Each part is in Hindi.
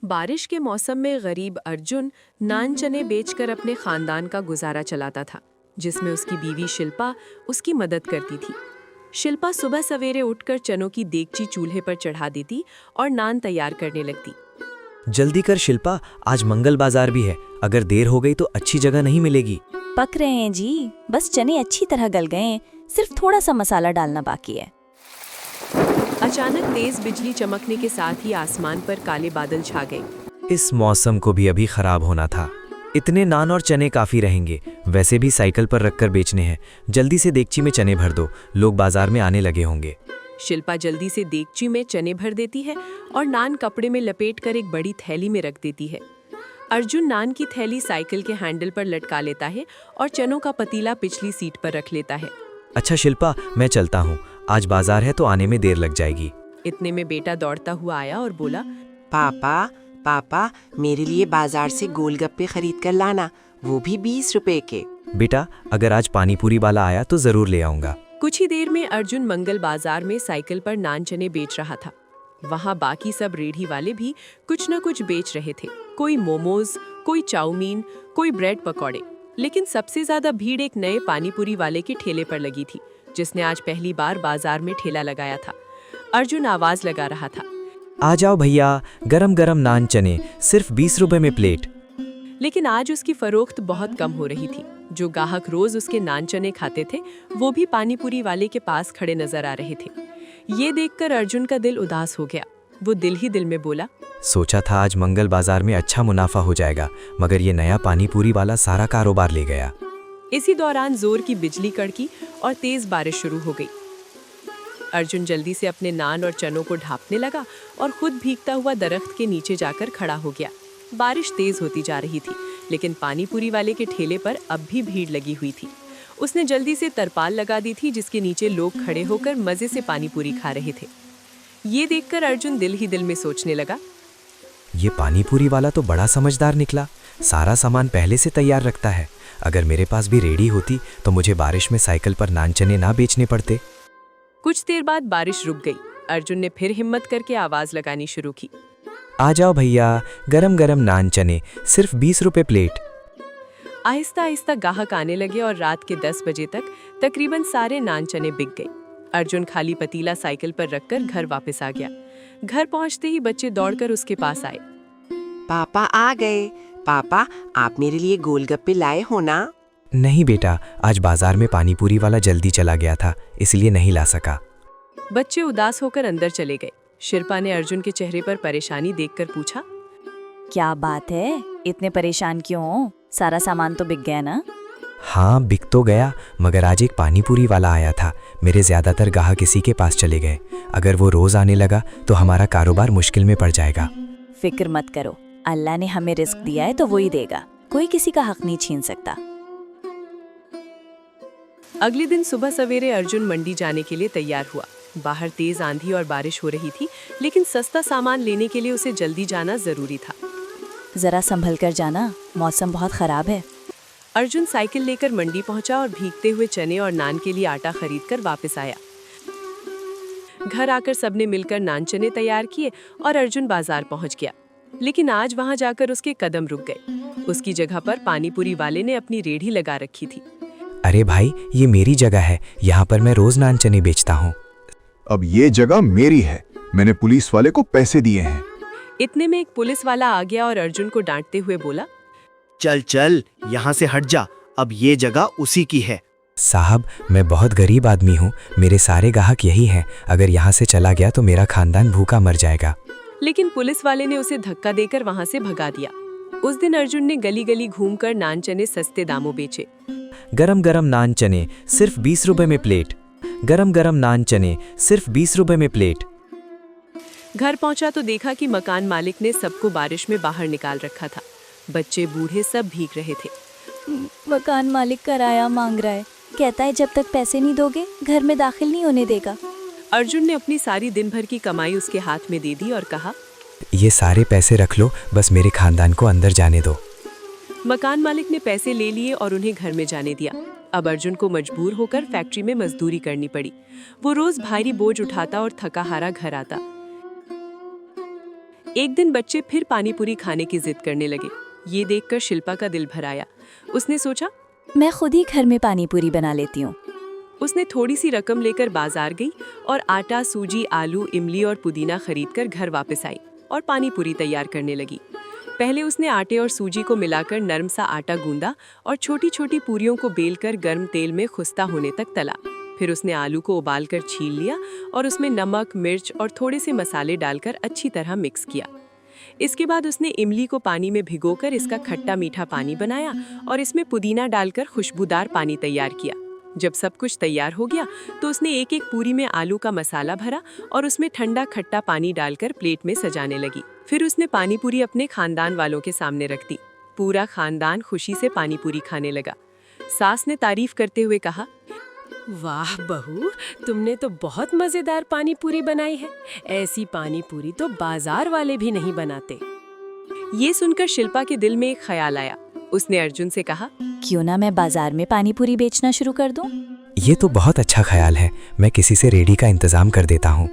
बारिश के मौसम में गरीब अर्जुन नान चने बेचकर अपने खानदान का गुजारा चलाता था, जिसमें उसकी बीवी शिल्पा उसकी मदद करती थी। शिल्पा सुबह सवेरे उठकर चनों की देगची चूल्हे पर चढ़ा देती और नान तैयार करने लगती। जल्दी कर शिल्पा, आज मंगल बाजार भी है। अगर देर हो गई तो अच्छी जगह नहीं मिलेगी। पक रहे हैं जी, बस चने अच्छी तरह गल गए हैं, सिर्फ थोड़ा सा मसाला डालना बाकी है। अचानक तेज बिजली चमकने के साथ ही आसमान पर काले बादल छा गए। इस मौसम को भी अभी खराब होना था। इतने नान और चने काफी रहेंगे, वैसे भी साइकिल पर रखकर बेचने हैं। जल्दी से देगची में चने भर दो, लोग बाजार में आने लगे होंगे। शिल्पा जल्दी से देगची में चने भर देती है और नान कपड़े में लपेटकर एक बड़ी थैली में रख देती है। अर्जुन नान की थैली साइकिल के हैंडल पर लटका लेता है और चनों का पतीला पिछली सीट पर रख लेता है। अच्छा शिल्पा, मैं चलता हूँ, आज बाजार है तो आने में देर लग जाएगी। इतने में बेटा दौड़ता हुआ आया और बोला, पापा पापा, मेरे लिए बाजार से गोलगप्पे खरीद कर लाना, वो भी 20 रुपए के। बेटा, अगर आज पानी पूरी वाला आया तो जरूर ले आऊंगा। कुछ ही देर में अर्जुन मंगल बाजार में साइकिल पर नान चने बेच रहा था। वहाँ बाकी सब रेढ़ी वाले भी कुछ न कुछ बेच रहे थे। कोई मोमोज, कोई चाउमीन, कोई ब्रेड पकौड़े। लेकिन सबसे ज्यादा भीड़ एक नए पानीपुरी वाले के ठेले पर लगी थी, जिसने आज पहली बार बाजार में ठेला लगाया था। अर्जुन आवाज लगा रहा था, आ जाओ भैया, गरम गरम नान चने, सिर्फ 20 रुपए में प्लेट। लेकिन आज उसकी फरोख्त बहुत कम हो रही थी। जो ग्राहक रोज उसके नान चने खाते थे, वो भी पानीपुरी वाले के पास खड़े नजर आ रहे थे। ये देखकर अर्जुन का दिल उदास हो गया। वो दिल ही दिल में बोला, सोचा था आज मंगल बाजार में अच्छा मुनाफा हो जाएगा, मगर ये नया पानीपुरी वाला सारा कारोबार ले गया। इसी दौरान जोर की बिजली कड़की और तेज बारिश शुरू हो गई। अर्जुन जल्दी से अपने नान और चनों को ढांपने लगा और खुद भीगता हुआ दरख्त के नीचे जाकर खड़ा हो गया। बारिश तेज होती जा रही थी, लेकिन पानीपुरी वाले के ठेले पर अब भी भीड़ लगी हुई थी। उसने जल्दी से तरपाल लगा दी थी, जिसके नीचे लोग खड़े होकर मजे से पानीपुरी खा रहे थे। ये देखकर अर्जुन दिल ही दिल में सोचने लगा, ये पानीपुरी वाला तो बड़ा समझदार निकला, सारा सामान पहले से तैयार रखता है। अगर मेरे पास भी रेडी होती तो मुझे बारिश में साइकिल पर नान चने ना बेचने पड़ते। कुछ देर बाद बारिश रुक गई। अर्जुन ने फिर हिम्मत करके आवाज लगानी शुरू की, आ जाओ भैया, गरम गरम नान चने, सिर्फ 20 रुपए प्लेट। आहिस्ता आहिस्ता ग्राहक आने लगे और रात के 10 बजे तक तकरीबन सारे नान चने बिक गए। अर्जुन खाली पतीला साइकिल पर रखकर घर वापस आ गया। घर पहुंचते ही बच्चे दौड़कर उसके पास आए। पापा आ गए। पापा, आप मेरे लिए गोलगप्पे लाए हो ना? नहीं बेटा, आज बाजार में पानीपुरी वाला जल्दी चला गया था, इसलिए नहीं ला सका। बच्चे उदास होकर अंदर चले गए। शिल्पा ने अर्जुन के चेहरे पर परेशानी देखकर पूछा, क्या बात है, इतने परेशान क्यों हो? सारा सामान तो बिक गया ना? हाँ बिक तो गया, मगर आज एक पानीपुरी वाला आया था। मेरे ज्यादातर ग्राहक इसी के पास चले गए। अगर वो रोज आने लगा तो हमारा कारोबार मुश्किल में पड़ जाएगा। फिक्र मत करो, अल्लाह ने हमें रिस्क दिया है तो वो ही देगा। कोई किसी का हक नहीं छीन सकता। अगले दिन सुबह सवेरे अर्जुन मंडी जाने के लिए तैयार हुआ। बाहर तेज आंधी और बारिश हो रही थी, लेकिन सस्ता सामान लेने के लिए उसे जल्दी जाना जरूरी था। जरा संभल कर जाना, मौसम बहुत खराब है। अर्जुन साइकिल लेकर मंडी पहुंचा और भीगते हुए चने और नान के लिए आटा खरीदकर वापस आया। घर आकर सबने मिलकर नान चने तैयार किए और अर्जुन बाजार पहुंच गया। लेकिन आज वहां जाकर उसके कदम रुक गए। उसकी जगह पर पानीपुरी वाले ने अपनी रेढ़ी लगा रखी थी। अरे भाई, ये मेरी जगह है, यहाँ पर मैं रोज नान चने बेचता हूँ। अब ये जगह मेरी है, मैंने पुलिस वाले को पैसे दिए हैं। इतने में एक पुलिस वाला आ गया और अर्जुन को डांटते हुए बोला, चल चल, यहाँ से हट जा, अब ये जगह उसी की है। साहब, मैं बहुत गरीब आदमी हूँ, मेरे सारे ग्राहक यही हैं। अगर यहाँ से चला गया तो मेरा खानदान भूखा मर जाएगा। लेकिन पुलिस वाले ने उसे धक्का देकर वहाँ से भगा दिया। उस दिन अर्जुन ने गली गली घूमकर नान चने सस्ते दामों बेचे। गरम गरम नान चने, सिर्फ 20 रुपए में प्लेट। गरम गरम नान चने, सिर्फ 20 रुपए में प्लेट। घर पहुंचा तो देखा कि मकान मालिक ने सबको बारिश में बाहर निकाल रखा था। बच्चे बूढ़े सब भीग रहे थे। मकान मालिक किराया मांग रहा है, कहता है जब तक पैसे नहीं दोगे घर में दाखिल नहीं होने देगा। अर्जुन ने अपनी सारी दिन भर की कमाई उसके हाथ में दे दी और कहा, ये सारे पैसे रख लो, बस मेरे खानदान को अंदर जाने दो। मकान मालिक ने पैसे ले लिए और उन्हें घर में जाने दिया। अब अर्जुन को मजबूर होकर फैक्ट्री में मजदूरी करनी पड़ी। वो रोज भारी बोझ उठाता और थका हारा घर आता। एक दिन बच्चे फिर पानी पूरी खाने की जिद करने लगे। ये देखकर शिल्पा का दिल भर आया। उसने सोचा, मैं खुद ही घर में पानी पूरी बना लेती हूँ। उसने थोड़ी सी रकम लेकर बाजार गई और आटा, सूजी, आलू, इमली और पुदीना खरीदकर घर वापस आई और पानी पूरी तैयार करने लगी। पहले उसने आटे और सूजी को मिलाकर नरम सा आटा गूंदा और छोटी छोटी पूरियों को बेलकर गर्म तेल में खुस्ता होने तक तला। फिर उसने आलू को उबालकर छील लिया और उसमें नमक, मिर्च और थोड़े से मसाले डालकर अच्छी तरह मिक्स किया। इसके बाद उसने इमली को पानी में भिगोकर इसका खट्टा मीठा पानी बनाया और इसमें पुदीना डालकर खुशबूदार पानी तैयार किया। जब सब कुछ तैयार हो गया तो उसने एक एक पूरी में आलू का मसाला भरा और उसमें ठंडा खट्टा पानी डालकर प्लेट में सजाने लगी। फिर उसने पानी पूरी अपने खानदान वालों के सामने रख दी। पूरा खानदान खुशी से पानी पूरी खाने लगा। सास ने तारीफ करते हुए कहा, वाह बहू, तुमने तो बहुत मजेदार पानी पूरी बनाई है। ऐसी पानी पूरी तो बाजार वाले भी नहीं बनाते। ये सुनकर शिल्पा के दिल में एक ख्याल आया। उसने अर्जुन से कहा, क्यों ना मैं बाजार में पानी पूरी बेचना शुरू कर दूं? ये तो बहुत अच्छा ख्याल है। मैं किसी से रेडी का इंतजाम कर देता हूँ।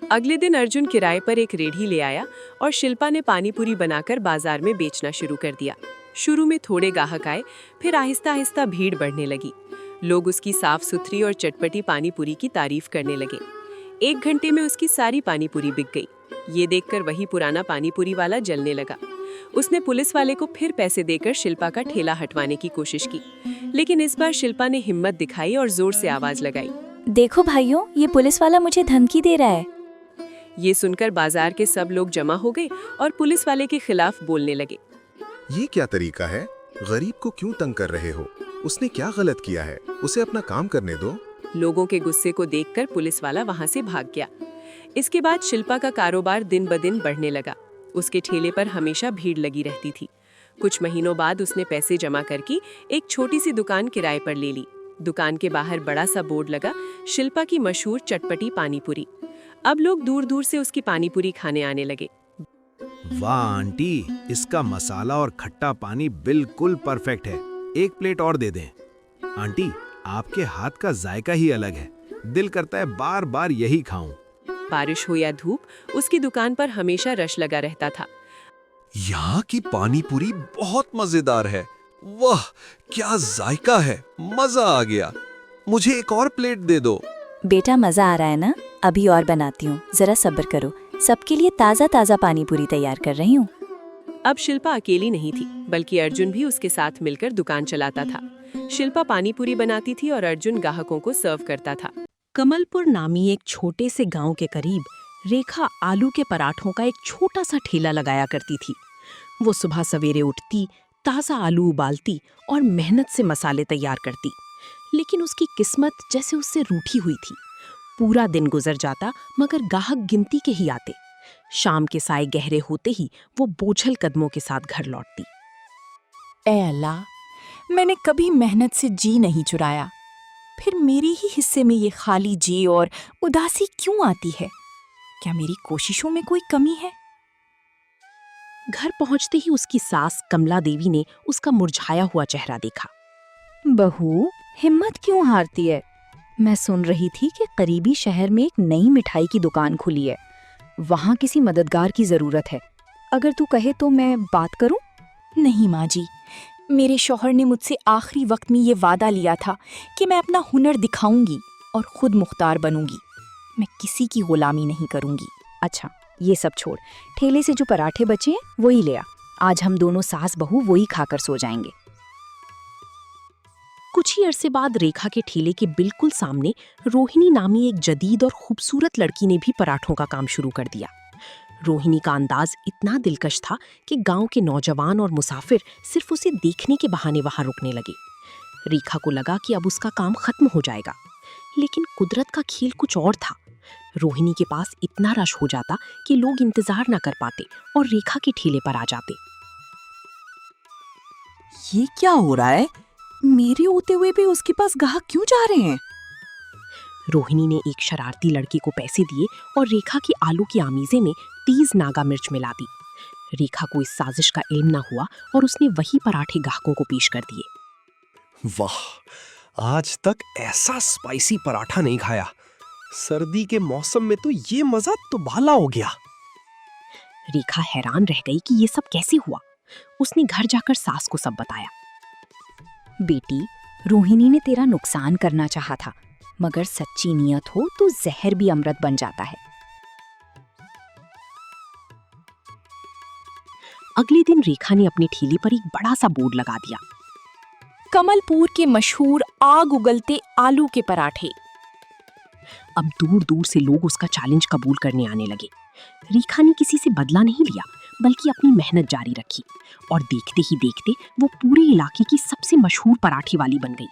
अगले दिन अर्जुन किराए पर एक रेढ़ी ले आया और शिल्पा ने पानी पूरी बनाकर बाजार में बेचना शुरू कर दिया। शुरू में थोड़े ग्राहक आए, फिर आहिस्ता आहिस्ता भीड़ बढ़ने लगी। लोग उसकी साफ सुथरी और चटपटी पानी पूरी की तारीफ करने लगे। 1 घंटे में उसकी सारी पानी पूरी बिक गई। ये देखकर वही पुराना पानी पूरी वाला जलने लगा। उसने पुलिस वाले को फिर पैसे देकर शिल्पा का ठेला हटवाने की कोशिश की, लेकिन इस बार शिल्पा ने हिम्मत दिखाई और जोर से आवाज लगाई, देखो भाइयों, ये पुलिस वाला मुझे धमकी दे रहा है। ये सुनकर बाजार के सब लोग जमा हो गए और पुलिस वाले के खिलाफ बोलने लगे। ये क्या तरीका है? गरीब को क्यों तंग कर रहे हो? उसने क्या गलत किया है? उसे अपना काम करने दो। लोगों के गुस्से को देखकर पुलिस वाला वहां से भाग गया। इसके बाद शिल्पा का कारोबार दिन ब दिन बढ़ने लगा। उसके ठेले पर हमेशा भीड़ लगी रहती थी। कुछ महीनों बाद उसने पैसे जमा करके एक छोटी सी दुकान किराए पर ले ली। दुकान के बाहर बड़ा सा बोर्ड लगा, शिल्पा की मशहूर चटपटी पानी पूरी। अब लोग दूर दूर से उसकी पानी पूरी खाने आने लगे। वाह आंटी, इसका मसाला और खट्टा पानी बिल्कुल परफेक्ट है। एक प्लेट और दे दें। आंटी, आपके हाथ का जायका ही अलग है। दिल करता है बार बार यही खाऊं। बारिश हो या धूप, उसकी दुकान पर हमेशा रश लगा रहता था। यहाँ की पानी पूरी बहुत मजेदार है। वाह, क्या जायका है, मजा आ गया। मुझे एक और प्लेट दे दो। बेटा, मजा आ रहा है ना? अभी और बनाती हूँ, जरा सब्र करो। सबके लिए ताज़ा ताज़ा पानी पूरी तैयार कर रही हूँ। अब शिल्पा अकेली नहीं थी, बल्कि अर्जुन भी उसके साथ मिलकर दुकान चलाता था। शिल्पा पानी पूरी बनाती थी और अर्जुन ग्राहकों को सर्व करता था। कमलपुर नामी एक छोटे से गांव के करीब रेखा आलू के पराठों का एक छोटा सा ठेला लगाया करती थी। वो सुबह सवेरे उठती, ताज़ा आलू उबालती और मेहनत से मसाले तैयार करती। लेकिन उसकी किस्मत जैसे उससे रूठी हुई थी। पूरा दिन गुजर जाता मगर ग्राहक गिनती के ही आते। शाम के साए गहरे होते ही वो बोझल कदमों के साथ घर लौटती। ऐ अल्लाह, मैंने कभी मेहनत से जी नहीं चुराया, फिर मेरे ही हिस्से में ये खाली जी और उदासी क्यों आती है? क्या मेरी कोशिशों में कोई कमी है? घर पहुंचते ही उसकी सास कमला देवी ने उसका मुरझाया हुआ चेहरा देखा। बहू, हिम्मत क्यों हारती है? मैं सुन रही थी कि करीबी शहर में एक नई मिठाई की दुकान खुली है। वहाँ किसी मददगार की जरूरत है। अगर तू कहे तो मैं बात करूं? नहीं माँ जी, मेरे शौहर ने मुझसे आखिरी वक्त में ये वादा लिया था कि मैं अपना हुनर दिखाऊंगी और खुद मुख्तार बनूंगी। मैं किसी की गुलामी नहीं करूंगी। अच्छा, ये सब छोड़, ठेले से जो पराठे बचे हैं वही ले आ। आज हम दोनों सास बहू वही खाकर सो जाएंगे। कुछ ही अरसे बाद रेखा के ठेले के बिल्कुल सामने रोहिणी नामी एक जदीद और खूबसूरत लड़की ने भी पराठों का काम शुरू कर दिया। रोहिणी का अंदाज इतना दिलकश था कि गांव के नौजवान और मुसाफिर सिर्फ उसे देखने के बहाने वहां रुकने लगे। रेखा को लगा कि अब उसका काम खत्म हो जाएगा, लेकिन कुदरत का खेल कुछ और था। रोहिणी के पास इतना रश हो जाता कि लोग इंतजार न कर पाते और रेखा के ठेले पर आ जाते। ये क्या हो रहा है? मेरे होते हुए भी उसके पास ग्राहक क्यों जा रहे हैं? रोहिणी ने एक शरारती लड़के को पैसे दिए और रेखा की आलू की आमीज़े में 30 नागा मिर्च मिला दी। रेखा को इस साजिश का इल्म न हुआ और उसने वही पराठे ग्राहकों को पेश कर दिए। वाह, आज तक ऐसा स्पाइसी पराठा नहीं खाया। सर्दी के मौसम में तो ये मजा तो भाला हो गया। रेखा हैरान रह गई कि ये सब कैसे हुआ। उसने घर जाकर सास को सब बताया। बेटी, रोहिणी ने तेरा नुकसान करना चाहा था, मगर सच्ची नियत हो तो जहर भी अमृत बन जाता है। अगले दिन रेखा ने अपनी ठेले पर एक बड़ा सा बोर्ड लगा दिया। कमलपुर के मशहूर आग उगलते आलू के पराठे। अब दूर दूर से लोग उसका चैलेंज कबूल करने आने लगे। रेखा ने किसी से बदला नहीं लिया, बल्कि अपनी मेहनत जारी रखी और देखते ही देखते वो पूरे इलाके की सबसे मशहूर पराठे वाली बन गई।